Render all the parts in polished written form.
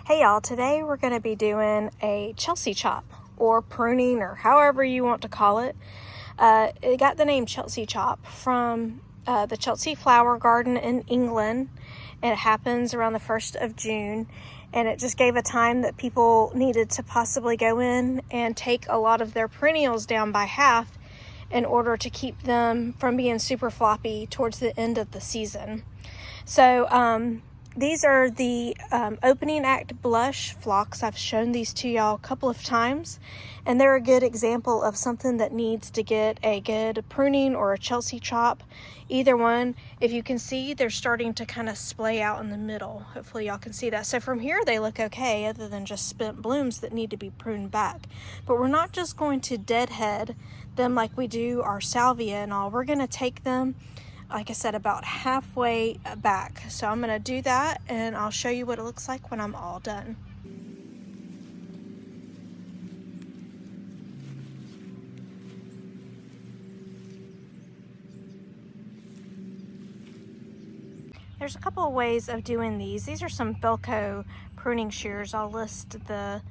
Hey y'all, today we're going to be doing a Chelsea chop or pruning or however you want to call it. It got the name Chelsea chop from the Chelsea flower garden in England. It happens around the 1st of June, and it just gave a time that people needed to possibly go in and take a lot of their perennials down by half in order to keep them from being super floppy towards the end of the season. So these are the opening act blush Phlox. I've shown these to y'all a couple of times, and they're a good example of something that needs to get a good pruning or a Chelsea chop. Either one. If you can see, they're starting to kind of splay out in the middle. Hopefully y'all can see that. So from here they look okay, other than just spent blooms that need to be pruned back. But we're not just going to deadhead them like we do our salvia and all. We're going to take them, like I said, about halfway back. So I'm gonna do that and I'll show you what it looks like when I'm all done. There's a couple of ways of doing these. These are some Velcro pruning shears. I'll list the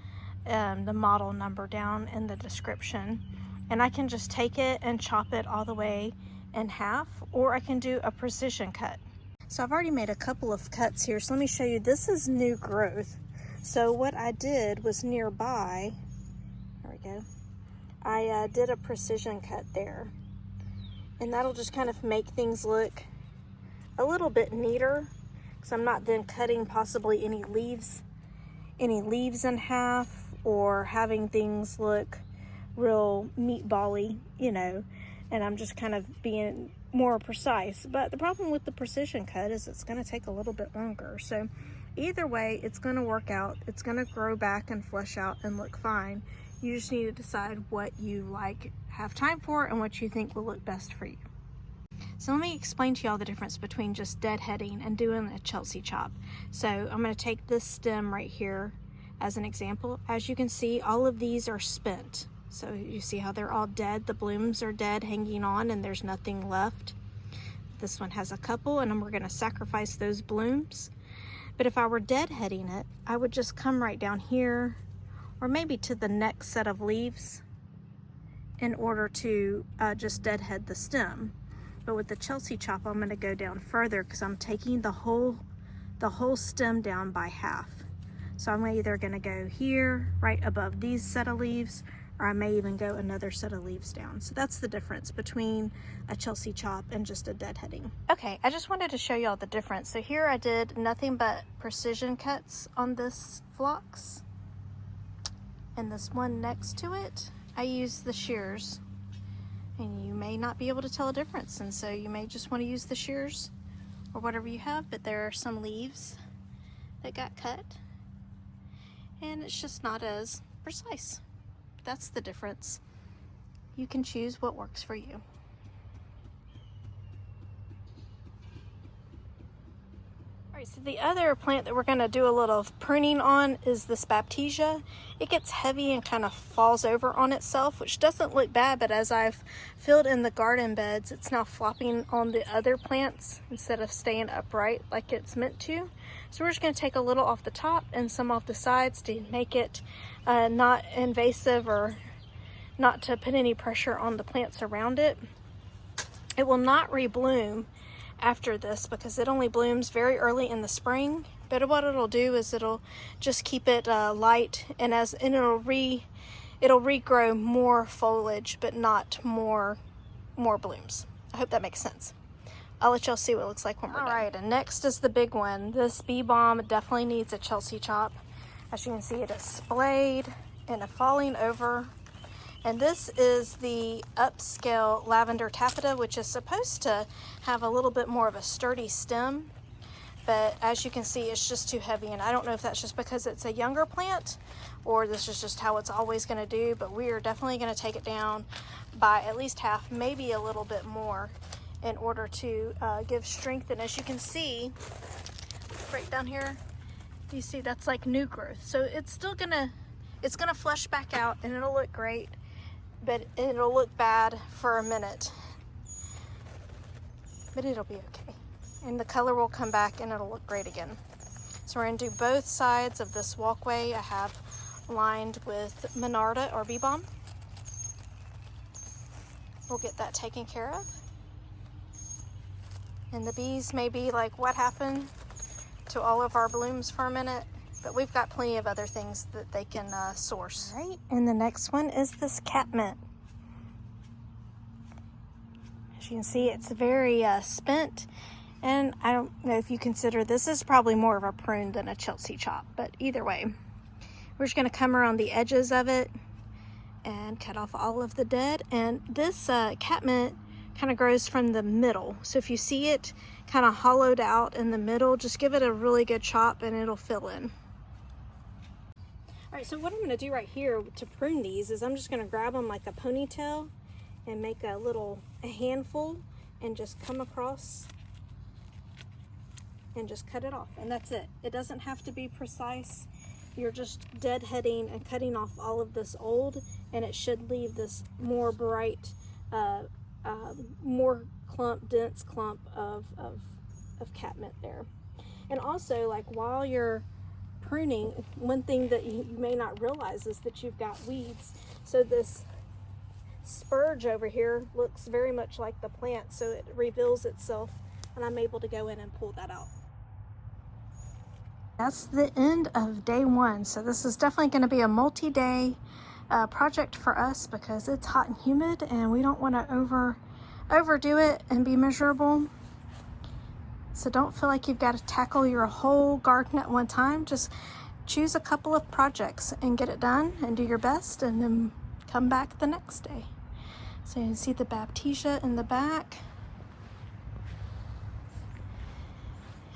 model number down in the description. And I can just take it and chop it all the way in half, or I can do a precision cut. So I've already made a couple of cuts here, so let me show you. This is new growth. So what I did was nearby, there we go, I did a precision cut there, and that'll just kind of make things look a little bit neater, because I'm not then cutting possibly any leaves in half, or having things look real meatball-y, you know, and I'm just kind of being more precise. But the problem with the precision cut is it's going to take a little bit longer. So either way, it's going to work out. It's going to grow back and flesh out and look fine. You just need to decide what you have time for and what you think will look best for you. So let me explain to y'all the difference between just deadheading and doing a Chelsea chop. So I'm going to take this stem right here as an example. As you can see, all of these are spent. So you see how they're all dead? The blooms are dead, hanging on, and there's nothing left. This one has a couple, and we're going to sacrifice those blooms. But if I were deadheading it, I would just come right down here, or maybe to the next set of leaves, in order to just deadhead the stem. But with the Chelsea chop, I'm going to go down further, because I'm taking the whole stem down by half. So I'm either going to go here, right above these set of leaves, or I may even go another set of leaves down. So that's the difference between a Chelsea chop and just a deadheading. Okay, I just wanted to show y'all the difference. So here I did nothing but precision cuts on this Phlox. And this one next to it, I used the shears. And you may not be able to tell a difference, and so you may just want to use the shears or whatever you have, but there are some leaves that got cut, and it's just not as precise. That's the difference. You can choose what works for you. All right, so the other plant that we're going to do a little pruning on is this Baptisia. It gets heavy and kind of falls over on itself, which doesn't look bad, but as I've filled in the garden beds, it's now flopping on the other plants instead of staying upright like it's meant to. So we're just going to take a little off the top and some off the sides to make it not invasive, or not to put any pressure on the plants around it. It will not rebloom after this, because it only blooms very early in the spring. But what it'll do is it'll just keep it light, and it'll regrow more foliage, but not more blooms. I hope that makes sense. I'll let y'all see what it looks like when we're done. All right, and next is the big one. This bee balm definitely needs a Chelsea chop. As you can see, it is splayed and falling over. And this is the upscale lavender taffeta, which is supposed to have a little bit more of a sturdy stem. But as you can see, it's just too heavy. And I don't know if that's just because it's a younger plant, or this is just how it's always going to do. But we are definitely going to take it down by at least half, maybe a little bit more, in order to give strength. And as you can see, right down here, you see that's like new growth. So it's still gonna flesh back out, and it'll look great, but it'll look bad for a minute. But it'll be okay. And the color will come back and it'll look great again. So we're going to do both sides of this walkway I have lined with Monarda or bee balm. We'll get that taken care of. And the bees may be like, what happened to all of our blooms for a minute? But we've got plenty of other things that they can source. All right, and the next one is this catmint. As you can see, it's very spent. And I don't know if you consider this is probably more of a prune than a Chelsea chop, but either way, we're just going to come around the edges of it and cut off all of the dead. And this catmint kind of grows from the middle. So if you see it kind of hollowed out in the middle, just give it a really good chop and it'll fill in. All right, so what I'm going to do right here to prune these is I'm just going to grab them like a ponytail and make a handful and just come across and just cut it off, and that's it. It doesn't have to be precise. You're just deadheading and cutting off all of this old, and it should leave this more bright, more dense clump of catmint there. And also, like, while you're pruning, one thing that you may not realize is that you've got weeds. So this spurge over here looks very much like the plant, so it reveals itself, and I'm able to go in and pull that out. That's the end of day one. So this is definitely going to be a multi-day project for us because it's hot and humid and we don't want to overdo it and be miserable. So don't feel like you've got to tackle your whole garden at one time. Just choose a couple of projects and get it done and do your best, and then come back the next day. So you can see the Baptisia in the back.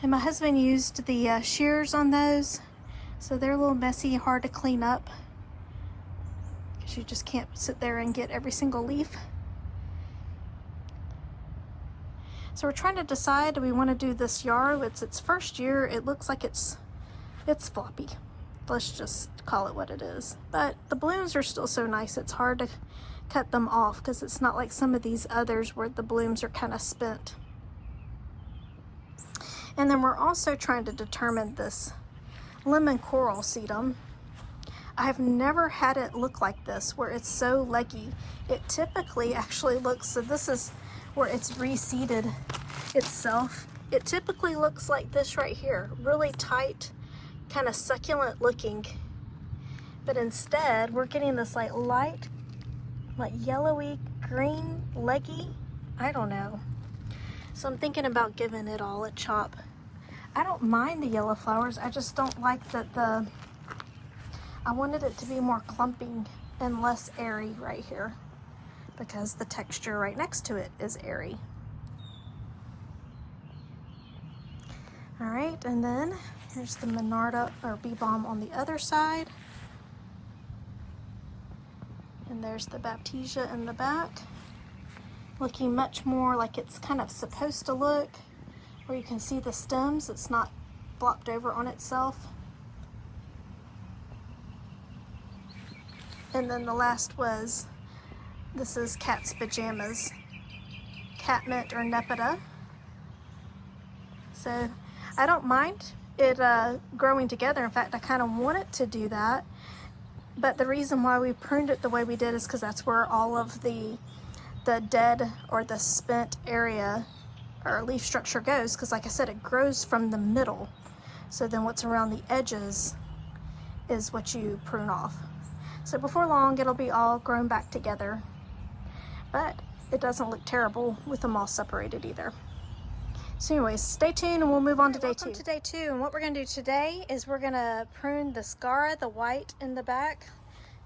And my husband used the shears on those, so they're a little messy, hard to clean up, because you just can't sit there and get every single leaf. So we're trying to decide, do we want to do this yarrow? It's its first year. It looks like it's floppy. Let's just call it what it is. But the blooms are still so nice, it's hard to cut them off because it's not like some of these others where the blooms are kind of spent. And then we're also trying to determine this lemon coral sedum. I've never had it look like this, where it's so leggy. It typically actually looks, so this is where it's reseeded itself. It typically looks like this right here, really tight, kind of succulent looking. But instead, we're getting this like light, like yellowy green, leggy, I don't know. So I'm thinking about giving it all a chop. I don't mind the yellow flowers, I just don't like that I wanted it to be more clumping and less airy right here, because the texture right next to it is airy. All right, and then here's the Monarda or bee balm on the other side. And there's the Baptisia in the back, looking much more like it's kind of supposed to look, where you can see the stems, it's not flopped over on itself. And then the last was, this is Cat's Pajamas, Catmint or Nepeta. So I don't mind it growing together. In fact, I kind of want it to do that. But the reason why we pruned it the way we did is because that's where all of the dead or the spent area or leaf structure goes, because like I said, it grows from the middle. So then what's around the edges is what you prune off. So before long, it'll be all grown back together. But it doesn't look terrible with them all separated either. So anyways, stay tuned and we'll move on to day two. Welcome to day two, and what we're gonna do today is we're gonna prune this Gaura, the white in the back.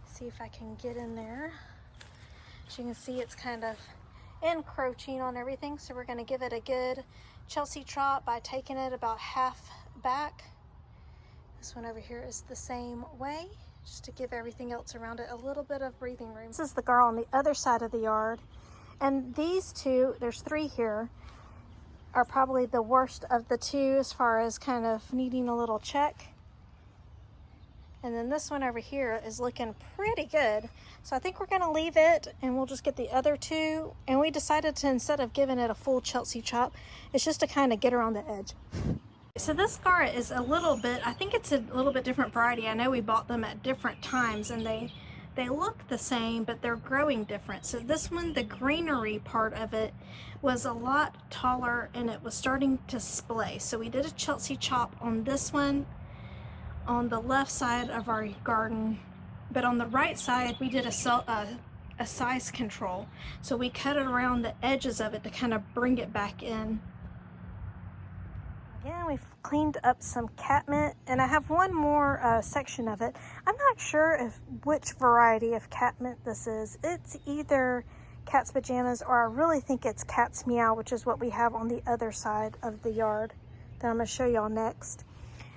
See if I can get in there. As you can see, it's kind of encroaching on everything, so we're gonna give it a good Chelsea chop by taking it about half back. This one over here is the same way, just to give everything else around it a little bit of breathing room. This is the Gaura on the other side of the yard, and these two, there's three here, are probably the worst of the two as far as kind of needing a little check. And then this one over here is looking pretty good. So I think we're gonna leave it and we'll just get the other two. And we decided to, instead of giving it a full Chelsea chop, it's just to kind of get around the edge. So this Gaura is a little bit, I think it's a little bit different variety. I know we bought them at different times and they look the same, but they're growing different. So this one, the greenery part of it was a lot taller and it was starting to splay. So we did a Chelsea chop on this one on the left side of our garden, but on the right side we did a size control. So we cut it around the edges of it to kind of bring it back in. Again, we've cleaned up some catmint, and I have one more section of it. I'm not sure which variety of catmint this is. It's either Cat's Pajamas or I really think it's Cat's Meow, which is what we have on the other side of the yard that I'm going to show y'all next.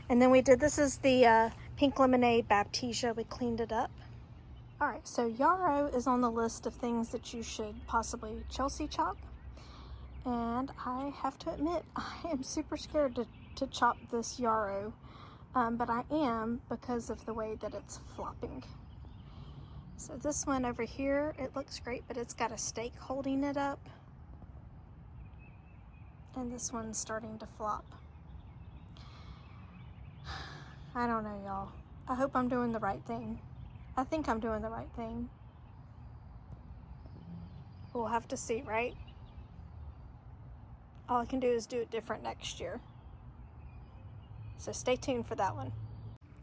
And then this is the Pink Lemonade Baptisia. We cleaned it up. All right, so Yarrow is on the list of things that you should possibly Chelsea chop. And I have to admit, I am super scared to chop this Yarrow, but I am because of the way that it's flopping. So this one over here, it looks great, but it's got a stake holding it up. And this one's starting to flop. I don't know, y'all. I hope I'm doing the right thing. I think I'm doing the right thing. We'll have to see, right? All I can do is do it different next year. So stay tuned for that one.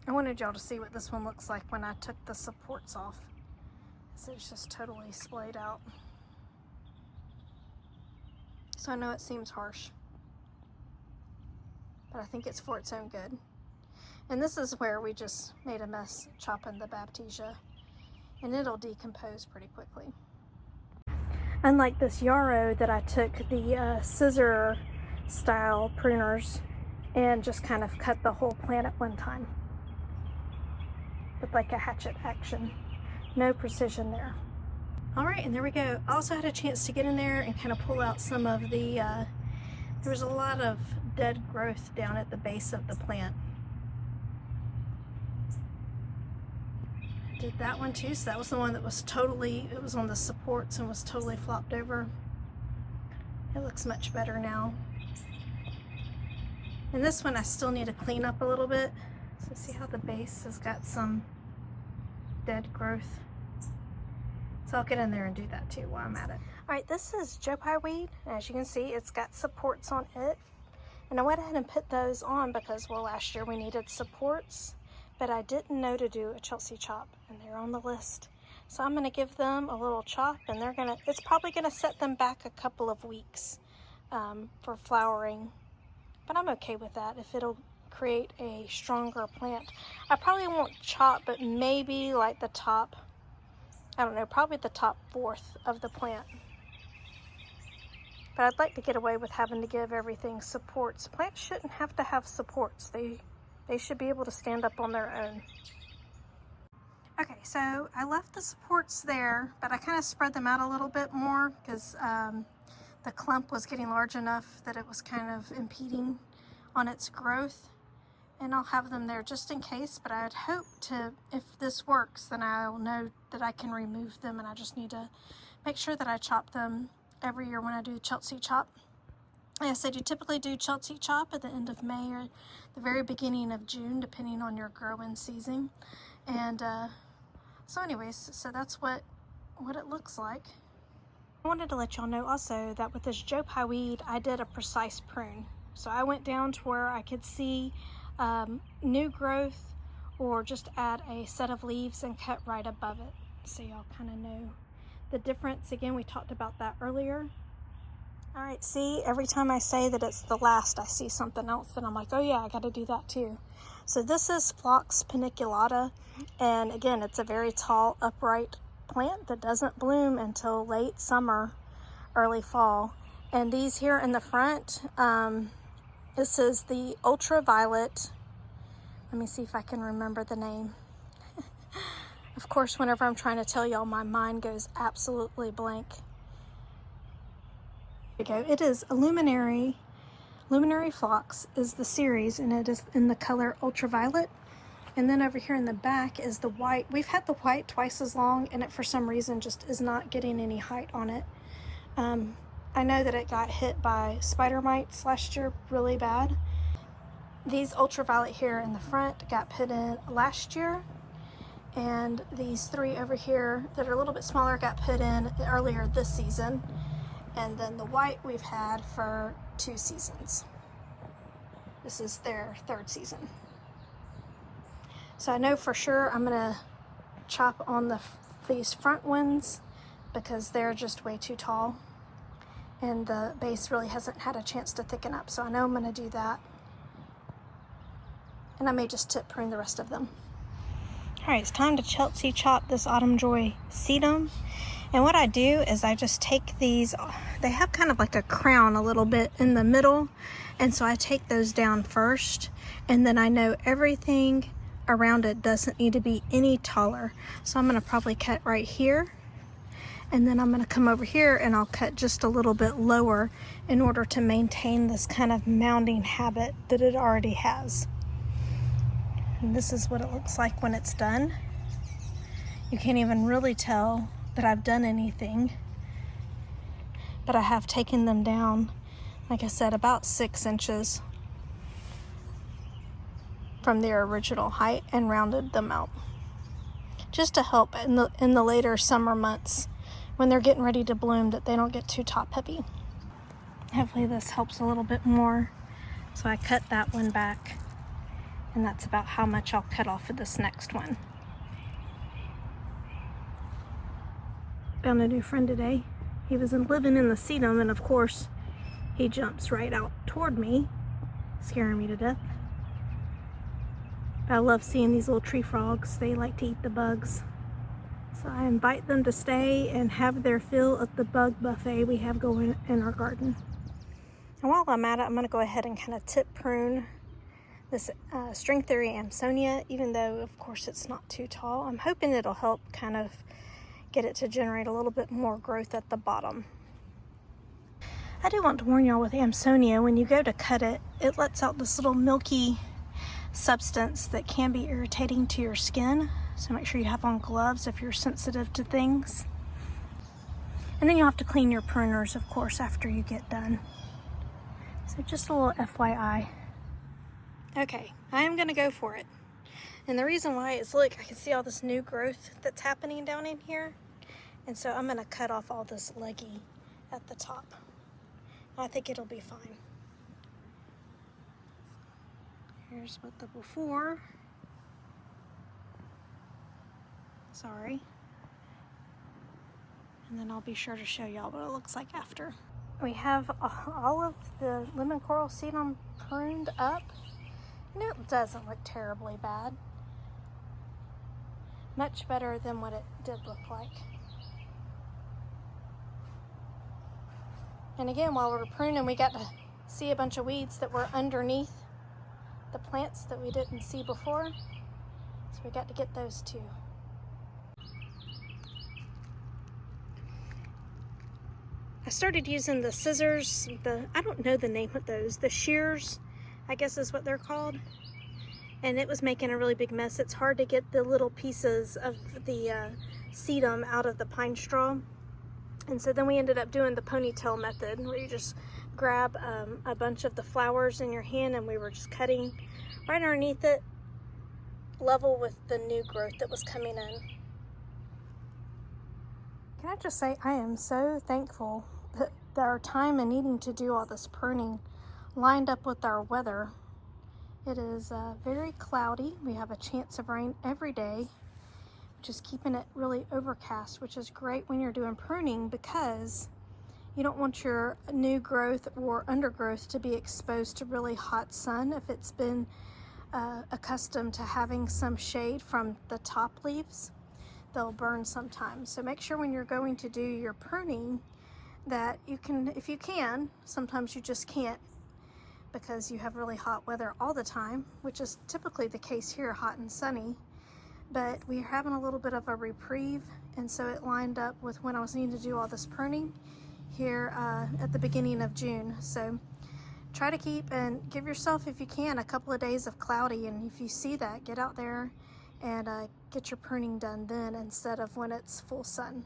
I wanted y'all to see what this one looks like when I took the supports off. So it's just totally splayed out. So I know it seems harsh, but I think it's for its own good. And this is where we just made a mess chopping the Baptisia, and it'll decompose pretty quickly. Unlike this Yarrow that I took the scissor style pruners and just kind of cut the whole plant at one time with like a hatchet action. No precision there. All right, and there we go. I also had a chance to get in there and kind of pull out some of the, there was a lot of dead growth down at the base of the plant. Did that one too, so that was the one that was it was on the supports and was totally flopped over. It looks much better now. And this one I still need to clean up a little bit. So see how the base has got some dead growth. So I'll get in there and do that too while I'm at it. All right, this is Pye Weed. As you can see, it's got supports on it. And I went ahead and put those on because, well, last year we needed supports, but I didn't know to do a Chelsea chop, and they're on the list. So I'm gonna give them a little chop, and it's probably gonna set them back a couple of weeks for flowering, but I'm okay with that if it'll create a stronger plant. I probably won't chop, but maybe like the top, I don't know, probably the top fourth of the plant. But I'd like to get away with having to give everything supports. Plants shouldn't have to have supports. They should be able to stand up on their own. Okay, so I left the supports there, but I kind of spread them out a little bit more because the clump was getting large enough that it was kind of impeding on its growth. And I'll have them there just in case, but I'd hope to, if this works, then I'll know that I can remove them, and I just need to make sure that I chop them every year when I do Chelsea chop. Like I said, you typically do Chelsea chop at the end of May or the very beginning of June, depending on your growing season. And so anyways, so that's what it looks like. I wanted to let y'all know also that with this Pye Weed, I did a precise prune. So I went down to where I could see new growth or just add a set of leaves and cut right above it. So y'all kind of know the difference. Again, we talked about that earlier. All right, see, every time I say that it's the last, I see something else and I'm like, oh yeah, I got to do that too. So this is Phlox Paniculata, and again, it's a very tall, upright plant that doesn't bloom until late summer, early fall. And these here in the front, this is the ultraviolet. Let me see if I can remember the name. Of course, whenever I'm trying to tell y'all, my mind goes absolutely blank. Here we go. It is a luminary Phlox is the series, and it is in the color ultraviolet. And then over here in the back is the white. We've had the white twice as long, and it for some reason just is not getting any height on it. I know that it got hit by spider mites last year really bad. These ultraviolet here in the front got put in last year, and these 3 over here that are a little bit smaller got put in earlier this season, and then the white we've had for 2 seasons. This is their 3rd season. So I know for sure I'm gonna chop on these front ones because they're just way too tall and the base really hasn't had a chance to thicken up. So I know I'm gonna do that. And I may just tip prune the rest of them. All right, it's time to Chelsea chop this Autumn Joy Sedum. And what I do is I just take these, they have kind of like a crown a little bit in the middle. And so I take those down first, and then I know everything around it doesn't need to be any taller. So I'm gonna probably cut right here, and then I'm gonna come over here and I'll cut just a little bit lower in order to maintain this kind of mounding habit that it already has. And this is what it looks like when it's done. You can't even really tell that I've done anything, but I have taken them down, like I said, about 6 inches from their original height and rounded them out, just to help in the later summer months when they're getting ready to bloom, that they don't get too top heavy. Hopefully this helps a little bit more. So I cut that one back, and that's about how much I'll cut off of this next one. Found a new friend today. He was living in the sedum, and of course he jumps right out toward me, scaring me to death. I love seeing these little tree frogs. They like to eat the bugs. So I invite them to stay and have their fill of the bug buffet we have going in our garden. And while I'm at it, I'm going to go ahead and kind of tip prune this String Theory Amsonia, even though of course it's not too tall. I'm hoping it'll help kind of get it to generate a little bit more growth at the bottom. I do want to warn y'all with Amsonia, when you go to cut it, it lets out this little milky substance that can be irritating to your skin. So make sure you have on gloves if you're sensitive to things. And then you'll have to clean your pruners, of course, after you get done. So just a little FYI. Okay, I am gonna go for it. And the reason why is, look, I can see all this new growth that's happening down in here. And so I'm gonna cut off all this leggy at the top. I think it'll be fine. Here's what the before. Sorry. And then I'll be sure to show y'all what it looks like after. We have all of the lemon coral sedum pruned up, and it doesn't look terribly bad. Much better than what it did look like. And again, while we're pruning, we got to see a bunch of weeds that were underneath the plants that we didn't see before. So we got to get those too. I started using the scissors, I don't know the name of those, the shears, I guess is what they're called. And it was making a really big mess. It's hard to get the little pieces of the sedum out of the pine straw. And so then we ended up doing the ponytail method, where you just grab a bunch of the flowers in your hand, and we were just cutting right underneath it, level with the new growth that was coming in. Can I just say, I am so thankful that our time and needing to do all this pruning lined up with our weather. It is very cloudy. We have a chance of rain every day, which is keeping it really overcast, which is great when you're doing pruning, because you don't want your new growth or undergrowth to be exposed to really hot sun. If it's been accustomed to having some shade from the top leaves, they'll burn sometimes. So make sure when you're going to do your pruning that you can, if you can, sometimes you just can't because you have really hot weather all the time, which is typically the case here, hot and sunny. But we're having a little bit of a reprieve, and so it lined up with when I was needing to do all this pruning here at the beginning of June. So try to keep and give yourself, if you can, a couple of days of cloudy, and if you see that, get out there and get your pruning done then instead of when it's full sun.